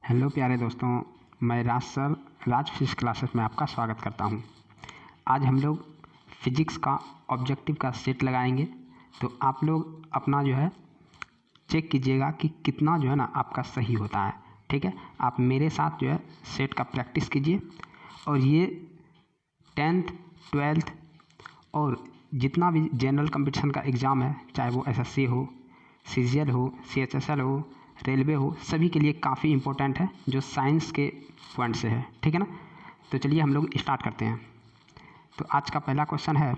Hello प्यारे दोस्तों, मैं राज सर राज फिजिक्स क्लासेस में आपका स्वागत करता हूं। आज हम लोग फिजिक्स का ऑब्जेक्टिव का सेट लगाएंगे। तो आप लोग अपना जो है चेक कीजिएगा कि कितना जो है ना आपका सही होता है। ठीक है, आप मेरे साथ जो है सेट का प्रैक्टिस कीजिए। और ये 10th 12th और जितना भी जनरल कंपटीशन का एग्ज़ाम है, चाहे वो एसएससी हो, सीजीएल हो, सीएचएसएल हो, रेलवे हो, सभी के लिए काफ़ी इम्पोर्टेंट है, जो साइंस के पॉइंट से है। ठीक है ना। तो चलिए हम लोग स्टार्ट करते हैं। तो आज का पहला क्वेश्चन है,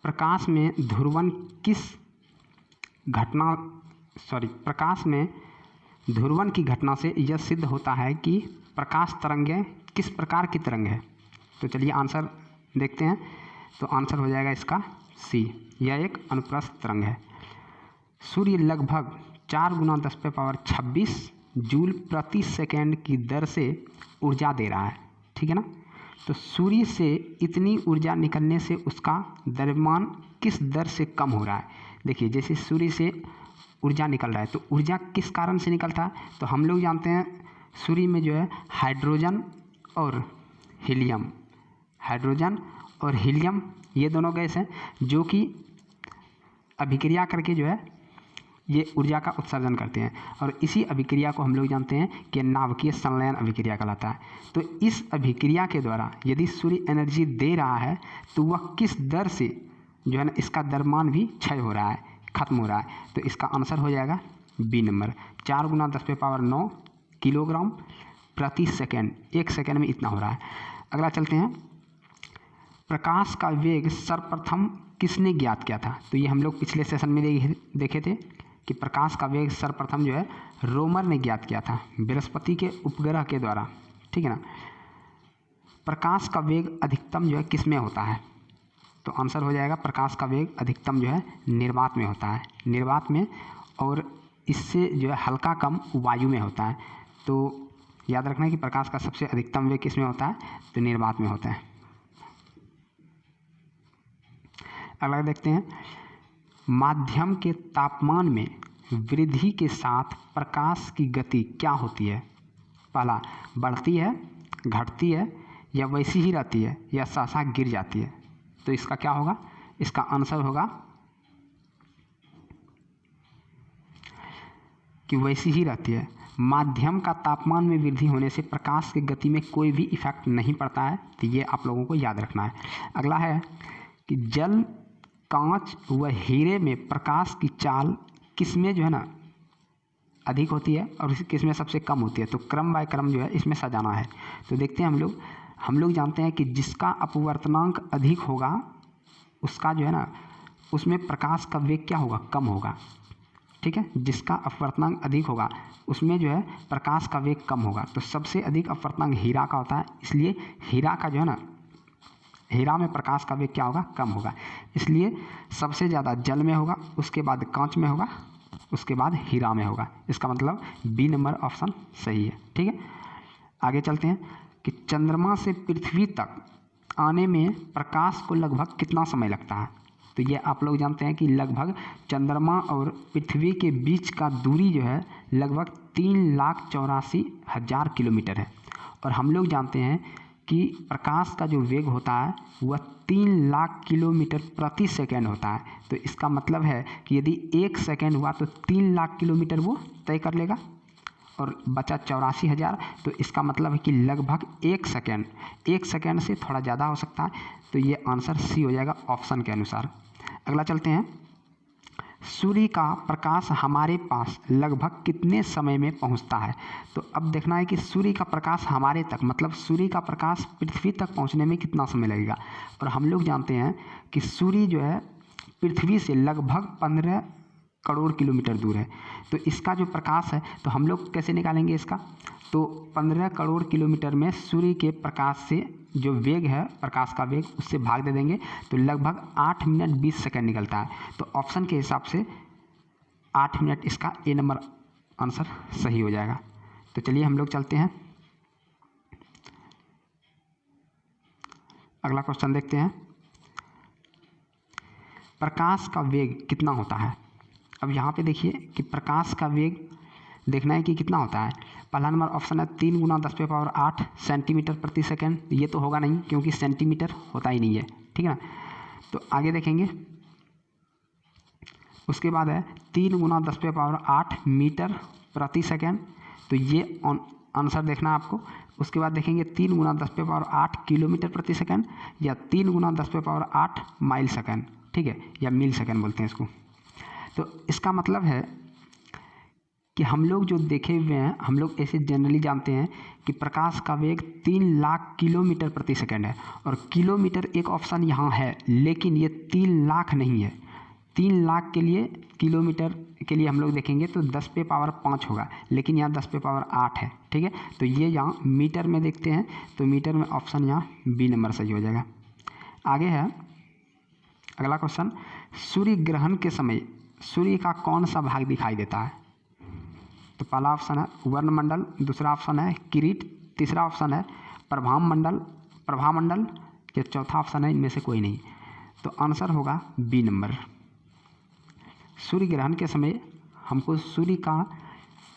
प्रकाश में ध्रुवन ध्रुवन की घटना से यह सिद्ध होता है कि प्रकाश तरंगें किस प्रकार की तरंग है। तो चलिए आंसर देखते हैं। तो आंसर हो जाएगा इसका सी, यह एक अनुप्रस्थ तरंग है। सूर्य लगभग 4 × 10⁻26 जूल प्रति सेकेंड की दर से ऊर्जा दे रहा है। ठीक है ना। तो सूर्य से इतनी ऊर्जा निकलने से उसका द्रव्यमान किस दर से कम हो रहा है। देखिए, जैसे सूर्य से ऊर्जा निकल रहा है तो ऊर्जा किस कारण से निकलता है। तो हम लोग जानते हैं सूर्य में जो है हाइड्रोजन और हीलियम ये दोनों गैस हैं जो कि अभिक्रिया करके जो है ये ऊर्जा का उत्सर्जन करते हैं। और इसी अभिक्रिया को हम लोग जानते हैं कि नाभिकीय संलयन अभिक्रिया कहलाता है। तो इस अभिक्रिया के द्वारा यदि सूर्य एनर्जी दे रहा है तो वह किस दर से जो है ना इसका द्रव्यमान भी क्षय हो रहा है, खत्म हो रहा है। तो इसका आंसर हो जाएगा बी नंबर, 4 × 10⁻9 किलोग्राम प्रति सेकेंड। 1 सेकेंड में इतना हो रहा है। अगला चलते हैं, प्रकाश का वेग सर्वप्रथम किसने ज्ञात किया था। तो ये हम लोग पिछले सेशन में देखे थे कि प्रकाश का वेग सर्वप्रथम जो है रोमर ने ज्ञात किया था बृहस्पति के उपग्रह के द्वारा। ठीक है ना। प्रकाश का वेग अधिकतम जो है किस में होता है। तो आंसर हो जाएगा प्रकाश का वेग अधिकतम जो है निर्वात में होता है, निर्वात में। और इससे जो है हल्का कम वायु में होता है। तो याद रखना है कि प्रकाश का सबसे अधिकतम वेग किस में होता है, तो निर्वात में होता है। अगला देखते हैं, माध्यम के तापमान में वृद्धि के साथ प्रकाश की गति क्या होती है। पहला, बढ़ती है, घटती है, या वैसी ही रहती है, या सहसा गिर जाती है। तो इसका क्या होगा, इसका आंसर होगा कि वैसी ही रहती है। माध्यम का तापमान में वृद्धि होने से प्रकाश की गति में कोई भी इफेक्ट नहीं पड़ता है। तो ये आप लोगों को याद रखना है। अगला है कि जल, कांच व हीरे में प्रकाश की चाल किसमें जो है ना अधिक होती है और किसमें सबसे कम होती है। तो क्रम बाय क्रम जो है इसमें सजाना है। तो देखते हैं हम लोग जानते हैं कि जिसका अपवर्तनांक अधिक होगा उसका जो है ना उसमें प्रकाश का वेग क्या होगा, कम होगा। ठीक है, जिसका अपवर्तनांक अधिक होगा उसमें जो है प्रकाश का वेग कम होगा। तो सबसे अधिक अपवर्तनांक हीरा का होता है, इसलिए हीरा का जो है ना हीरा में प्रकाश का वेग क्या होगा, कम होगा। इसलिए सबसे ज़्यादा जल में होगा, उसके बाद कांच में होगा, उसके बाद हीरा में होगा। इसका मतलब बी नंबर ऑप्शन सही है। ठीक है, आगे चलते हैं कि चंद्रमा से पृथ्वी तक आने में प्रकाश को लगभग कितना समय लगता है। तो ये आप लोग जानते हैं कि लगभग चंद्रमा और पृथ्वी के बीच का दूरी जो है लगभग 3,84,000 किलोमीटर है। और हम लोग जानते हैं कि प्रकाश का जो वेग होता है वह 3 लाख किलोमीटर प्रति सेकेंड होता है। तो इसका मतलब है कि यदि 1 सेकेंड हुआ तो 3 लाख किलोमीटर वो तय कर लेगा और बचा 84,000। तो इसका मतलब है कि लगभग 1 सेकेंड से थोड़ा ज़्यादा हो सकता है। तो ये आंसर सी हो जाएगा ऑप्शन के अनुसार। अगला चलते हैं, सूर्य का प्रकाश हमारे पास लगभग कितने समय में पहुंचता है। तो अब देखना है कि सूर्य का प्रकाश हमारे तक मतलब सूर्य का प्रकाश पृथ्वी तक पहुंचने में कितना समय लगेगा। और हम लोग जानते हैं कि सूर्य जो है पृथ्वी से लगभग 15 करोड़ किलोमीटर दूर है। तो इसका जो प्रकाश है तो हम लोग कैसे निकालेंगे इसका। तो 15 करोड़ किलोमीटर में सूर्य के प्रकाश से जो वेग है प्रकाश का वेग उससे भाग दे देंगे तो लगभग 8 मिनट 20 सेकंड निकलता है। तो ऑप्शन के हिसाब से 8 मिनट इसका ए नंबर आंसर सही हो जाएगा। तो चलिए हम लोग चलते हैं, अगला क्वेश्चन देखते हैं। प्रकाश का वेग कितना होता है। अब यहाँ पे देखिए कि प्रकाश का वेग देखना है कि कितना होता है। पहला नंबर ऑप्शन है 3 × 10⁸ सेंटीमीटर प्रति सेकेंड। ये तो होगा नहीं क्योंकि सेंटीमीटर होता ही नहीं है, ठीक है ना। तो आगे देखेंगे, उसके बाद है 3 × 10⁸ मीटर प्रति सेकेंड। तो ये आंसर देखना है आपको। उसके बाद देखेंगे 3 × 10⁸ किलोमीटर प्रति सेकेंड या 3 × 10⁸ माइल सेकेंड, ठीक है, या मील सेकेंड बोलते हैं इसको। तो इसका मतलब है कि हम लोग जो देखे हुए हैं, हम लोग ऐसे जनरली जानते हैं कि प्रकाश का वेग 3 लाख किलोमीटर प्रति सेकेंड है। और किलोमीटर एक ऑप्शन यहाँ है, लेकिन ये 3 लाख नहीं है। 3 लाख के लिए, किलोमीटर के लिए हम लोग देखेंगे तो 10⁵ होगा, लेकिन यहाँ 10⁸ है, ठीक है। तो ये यहाँ मीटर में देखते हैं, तो मीटर में ऑप्शन यहाँ बी नंबर सही हो जाएगा। आगे है अगला क्वेश्चन, सूर्य ग्रहण के समय सूर्य का कौन सा भाग दिखाई देता है। तो पहला ऑप्शन है वर्णमंडल, दूसरा ऑप्शन है किरीट, तीसरा ऑप्शन है प्रभामंडल या चौथा ऑप्शन है इनमें से कोई नहीं। तो आंसर होगा बी नंबर। सूर्य ग्रहण के समय हमको सूर्य का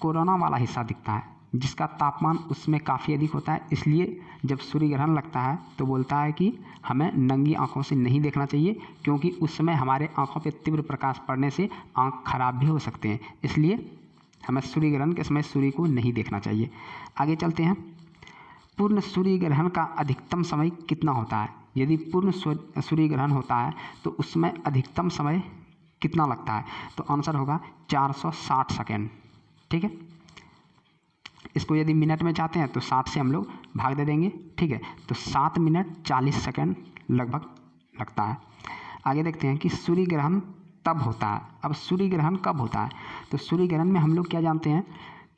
कोरोना वाला हिस्सा दिखता है, जिसका तापमान उसमें काफ़ी अधिक होता है। इसलिए जब सूर्य ग्रहण लगता है तो बोलता है कि हमें नंगी आंखों से नहीं देखना चाहिए, क्योंकि उस समय हमारे आंखों पे तीव्र प्रकाश पड़ने से आंख खराब भी हो सकते हैं। इसलिए हमें सूर्य ग्रहण के समय सूर्य को नहीं देखना चाहिए। आगे चलते हैं, पूर्ण सूर्य ग्रहण का अधिकतम समय कितना होता है। यदि पूर्ण सूर्य ग्रहण होता है तो उसमें अधिकतम समय कितना लगता है। तो आंसर होगा 460 सेकेंड, ठीक है। इसको यदि मिनट में चाहते हैं तो 60 से हम लोग भाग दे देंगे, ठीक है। तो 7 मिनट 40 सेकेंड लगभग लगता है। आगे देखते हैं कि सूर्य ग्रहण तब होता है। अब सूर्य ग्रहण कब होता है। तो सूर्य ग्रहण में हम लोग क्या जानते हैं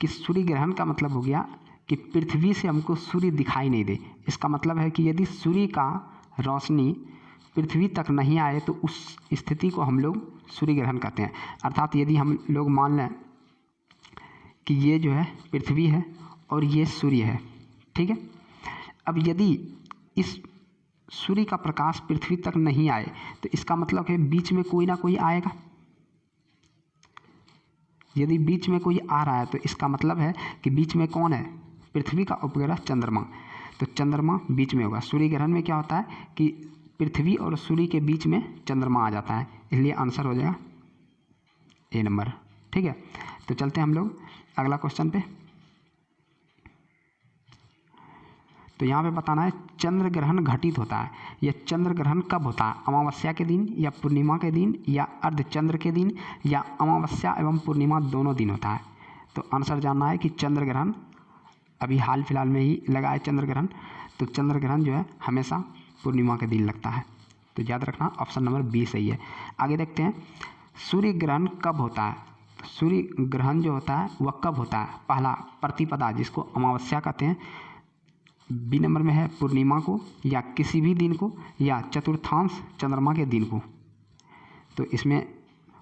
कि सूर्य ग्रहण का मतलब हो गया कि पृथ्वी से हमको सूर्य दिखाई नहीं दे। इसका मतलब है कि यदि सूर्य का रोशनी पृथ्वी तक नहीं आए तो उस स्थिति को हम लोग सूर्य ग्रहण कहते हैं। अर्थात यदि हम लोग मान लें कि ये जो है पृथ्वी है और ये सूर्य है, ठीक है। अब यदि इस सूर्य का प्रकाश पृथ्वी तक नहीं आए तो इसका मतलब है बीच में कोई ना कोई आएगा। यदि बीच में कोई आ रहा है तो इसका मतलब है कि बीच में कौन है, पृथ्वी का उपग्रह चंद्रमा। तो चंद्रमा बीच में होगा। सूर्य ग्रहण में क्या होता है कि पृथ्वी और सूर्य के बीच में चंद्रमा आ जाता है, इसलिए आंसर हो जाएगा ए नंबर, ठीक है। तो चलते हैं हम लोग अगला क्वेश्चन पे। तो यहाँ पे बताना है चंद्र ग्रहण घटित होता है। यह चंद्र ग्रहण कब होता है, अमावस्या के दिन या पूर्णिमा के दिन या अर्धचंद्र के दिन या अमावस्या एवं पूर्णिमा दोनों दिन होता है। तो आंसर जानना है कि चंद्र ग्रहण अभी हाल फिलहाल में ही लगा है चंद्र ग्रहण। तो चंद्र ग्रहण जो है हमेशा पूर्णिमा के दिन लगता है। तो याद रखना ऑप्शन नंबर बी सही है। आगे देखते हैं सूर्य ग्रहण कब होता है। सूर्य ग्रहण जो होता है वह कब होता है। पहला प्रतिपदा जिसको अमावस्या कहते हैं, बी नंबर में है पूर्णिमा को या किसी भी दिन को या चतुर्थांश चंद्रमा के दिन को। तो इसमें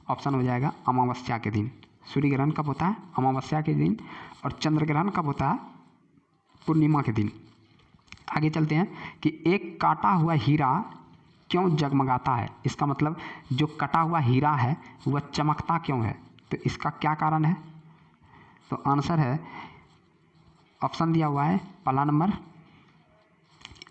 ऑप्शन हो जाएगा अमावस्या के दिन। सूर्य ग्रहण कब होता है, अमावस्या के दिन, और चंद्र ग्रहण कब होता है, पूर्णिमा के दिन। आगे चलते हैं कि एक काटा हुआ हीरा क्यों जगमगाता है। इसका मतलब जो कटा हुआ हीरा है वह चमकता क्यों है, तो इसका क्या कारण है। तो आंसर है ऑप्शन दिया हुआ है पहला नंबर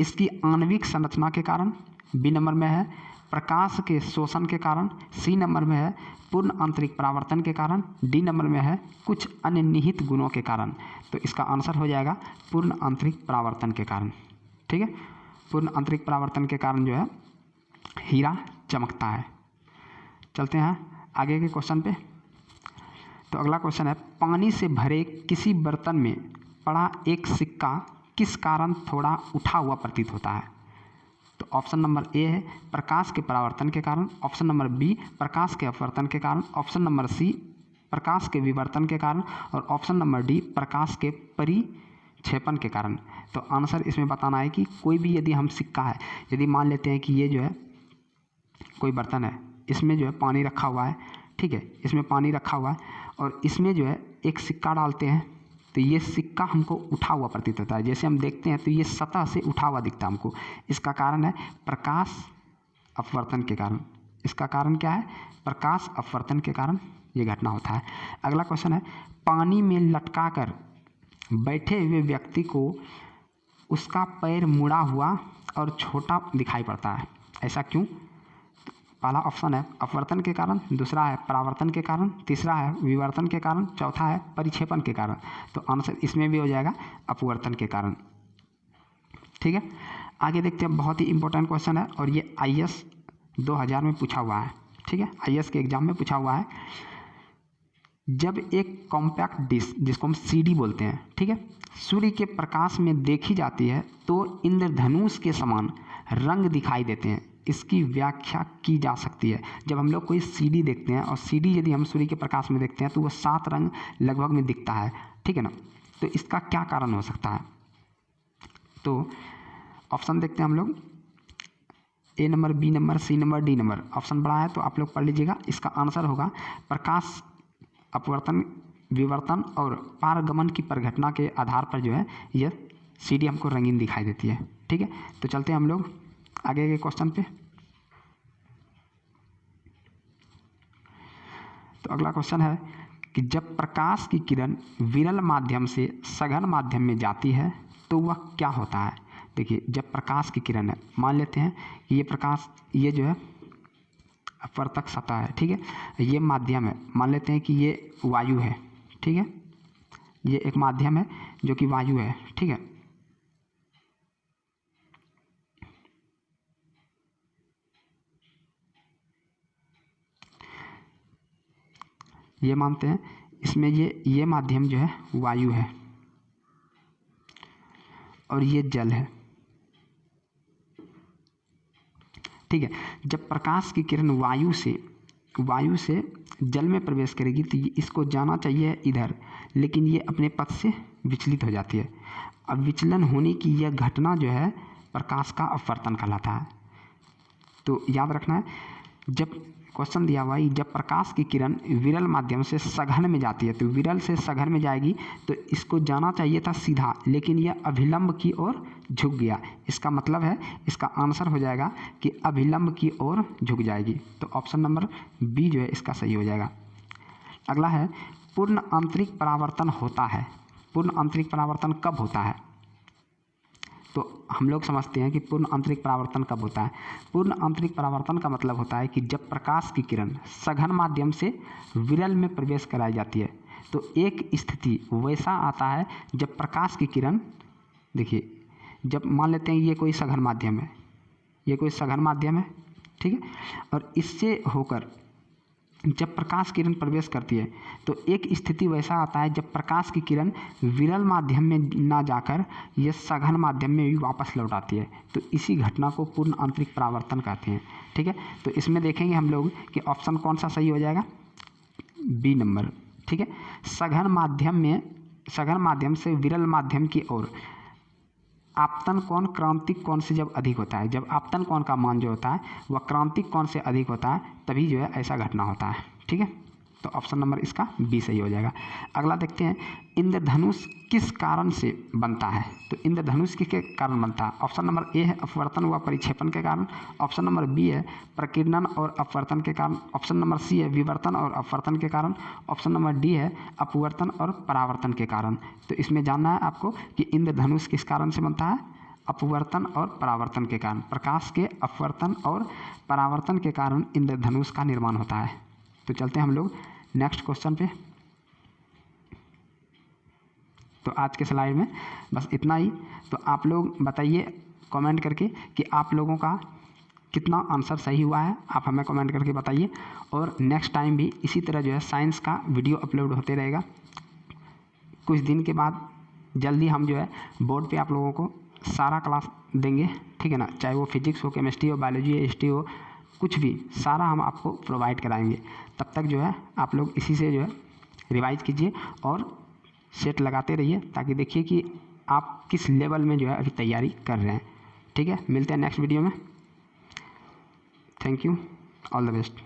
इसकी आणविक संरचना के कारण, बी नंबर में है प्रकाश के शोषण के कारण, सी नंबर में है पूर्ण आंतरिक परावर्तन के कारण, डी नंबर में है कुछ अन्य निहित गुणों के कारण। तो इसका आंसर हो जाएगा पूर्ण आंतरिक परावर्तन के कारण, ठीक है। पूर्ण आंतरिक परावर्तन के कारण जो है हीरा चमकता है। चलते हैं आगे के क्वेश्चन पे। तो अगला क्वेश्चन है पानी से भरे किसी बर्तन में पड़ा एक सिक्का किस कारण थोड़ा उठा हुआ प्रतीत होता है। तो ऑप्शन नंबर ए है प्रकाश के परावर्तन के कारण, ऑप्शन नंबर बी प्रकाश के अपवर्तन के कारण, ऑप्शन नंबर सी प्रकाश के विवर्तन के कारण, और ऑप्शन नंबर डी प्रकाश के परिक्षेपण के कारण। तो आंसर इसमें बताना है कि कोई भी यदि हम सिक्का है, यदि मान लेते हैं कि ये जो है कोई बर्तन है, इसमें जो है पानी रखा हुआ है, ठीक है, इसमें पानी रखा हुआ है और इसमें जो है एक सिक्का डालते हैं तो ये सिक्का हमको उठा हुआ प्रतीत होता है। जैसे हम देखते हैं तो ये सतह से उठा हुआ दिखता है हमको। इसका कारण है प्रकाश अपवर्तन के कारण, इसका कारण क्या है? प्रकाश अपवर्तन के कारण ये घटना होता है। अगला क्वेश्चन है, पानी में लटकाकर बैठे हुए व्यक्ति को उसका पैर मुड़ा हुआ और छोटा दिखाई पड़ता है, ऐसा क्यों? पहला ऑप्शन है अपवर्तन के कारण, दूसरा है परावर्तन के कारण, तीसरा है विवर्तन के कारण, चौथा है परिक्षेपण के कारण। तो आंसर इसमें भी हो जाएगा अपवर्तन के कारण। ठीक है, आगे देखते हैं, बहुत ही इंपॉर्टेंट क्वेश्चन है और ये IAS 2000 में पूछा हुआ है। ठीक है, IAS के एग्जाम में पूछा हुआ है। जब एक कॉम्पैक्ट डिश, जिसको हम CD बोलते हैं, ठीक है, सूर्य के प्रकाश में देखी जाती है तो इंद्रधनुष के समान रंग दिखाई देते हैं, इसकी व्याख्या की जा सकती है। जब हम लोग कोई CD देखते हैं और CD यदि हम सूर्य के प्रकाश में देखते हैं तो वह 7 रंग लगभग में दिखता है, ठीक है ना। तो इसका क्या कारण हो सकता है? तो ऑप्शन देखते हैं हम लोग, A number, B number, C number, D number. Option बड़ा है तो आप लोग पढ़ लीजिएगा। इसका आंसर होगा प्रकाश अपवर्तन, विवर्तन और पारगमन की परिघटना के आधार पर जो है यह CD हमको रंगीन दिखाई देती है। ठीक है, तो चलते हैं हम लोग आगे के क्वेश्चन पे। तो अगला क्वेश्चन है कि जब प्रकाश की किरण विरल माध्यम से सघन माध्यम में जाती है तो वह क्या होता है? देखिए, जब प्रकाश की किरण है, मान लेते हैं कि ये प्रकाश, ये जो है अपवर्तक सतह है, ठीक है, ये माध्यम है, मान लेते हैं कि ये वायु है, ठीक है, ये एक माध्यम है जो कि वायु है, ठीक है। ये मानते हैं इसमें ये माध्यम जो है वायु है और ये जल है, ठीक है। जब प्रकाश की किरण वायु से जल में प्रवेश करेगी तो इसको जाना चाहिए इधर, लेकिन ये अपने पथ से विचलित हो जाती है। अब विचलन होने की यह घटना जो है प्रकाश का अपवर्तन कहलाता है। तो याद रखना है, जब क्वेश्चन दिया हुआ है जब प्रकाश की किरण विरल माध्यम से सघन में जाती है, तो विरल से सघन में जाएगी तो इसको जाना चाहिए था सीधा, लेकिन यह अभिलंब की ओर झुक गया। इसका मतलब है, इसका आंसर हो जाएगा कि अभिलंब की ओर झुक जाएगी। तो ऑप्शन नंबर B जो है इसका सही हो जाएगा। अगला है, पूर्ण आंतरिक परावर्तन होता है। पूर्ण आंतरिक परावर्तन कब होता है? तो हम लोग समझते हैं कि पूर्ण आंतरिक परावर्तन कब होता है। पूर्ण आंतरिक परावर्तन का मतलब होता है कि जब प्रकाश की किरण सघन माध्यम से विरल में प्रवेश कराई जाती है, तो एक स्थिति वैसा आता है जब प्रकाश की किरण, देखिए, जब मान लेते हैं ये कोई सघन माध्यम है, ये कोई सघन माध्यम है, ठीक है, और इससे होकर जब प्रकाश किरण प्रवेश करती है तो एक स्थिति वैसा आता है जब प्रकाश की किरण विरल माध्यम में ना जाकर यह सघन माध्यम में भी वापस लौट आती है। तो इसी घटना को पूर्ण आंतरिक परावर्तन कहते हैं। ठीक है, तो इसमें देखेंगे हम लोग कि ऑप्शन कौन सा सही हो जाएगा, B नंबर। ठीक है, सघन माध्यम से विरल माध्यम की ओर आपतन कोण क्रांतिक कोण से जब अधिक होता है, जब आपतन कोण का मान जो होता है वह क्रांतिक कोण से अधिक होता है, तभी जो है ऐसा घटना होता है। ठीक है, तो ऑप्शन नंबर इसका B सही हो जाएगा। अगला देखते हैं, इंद्रधनुष किस कारण से बनता है? तो इंद्रधनुष किसके कारण बनता है? ऑप्शन नंबर A है अपवर्तन व परिक्षेपण के कारण, ऑप्शन नंबर B है प्रकीर्णन और अपवर्तन के कारण, ऑप्शन नंबर C है विवर्तन और अपवर्तन के कारण, ऑप्शन नंबर D है अपवर्तन और परावर्तन के कारण। तो इसमें जानना है आपको कि इंद्रधनुष किस कारण से बनता है? अपवर्तन और परावर्तन के कारण। प्रकाश के अपवर्तन और परावर्तन के कारण इंद्रधनुष का निर्माण होता है। तो चलते हैं हम लोग नेक्स्ट क्वेश्चन पे। तो आज के स्लाइड में बस इतना ही। तो आप लोग बताइए कमेंट करके कि आप लोगों का कितना आंसर सही हुआ है, आप हमें कमेंट करके बताइए। और नेक्स्ट टाइम भी इसी तरह जो है साइंस का वीडियो अपलोड होते रहेगा। कुछ दिन के बाद जल्दी हम जो है बोर्ड पे आप लोगों को सारा क्लास देंगे, ठीक है ना, चाहे वो फिजिक्स हो, केमिस्ट्री हो, बायोलॉजी हो, हिस्ट्री हो, कुछ भी सारा हम आपको प्रोवाइड कराएंगे। तब तक जो है आप लोग इसी से जो है रिवाइज कीजिए और सेट लगाते रहिए, ताकि देखिए कि आप किस लेवल में जो है अभी तैयारी कर रहे हैं। ठीक है, मिलते हैं नेक्स्ट वीडियो में। Thank you, all the best.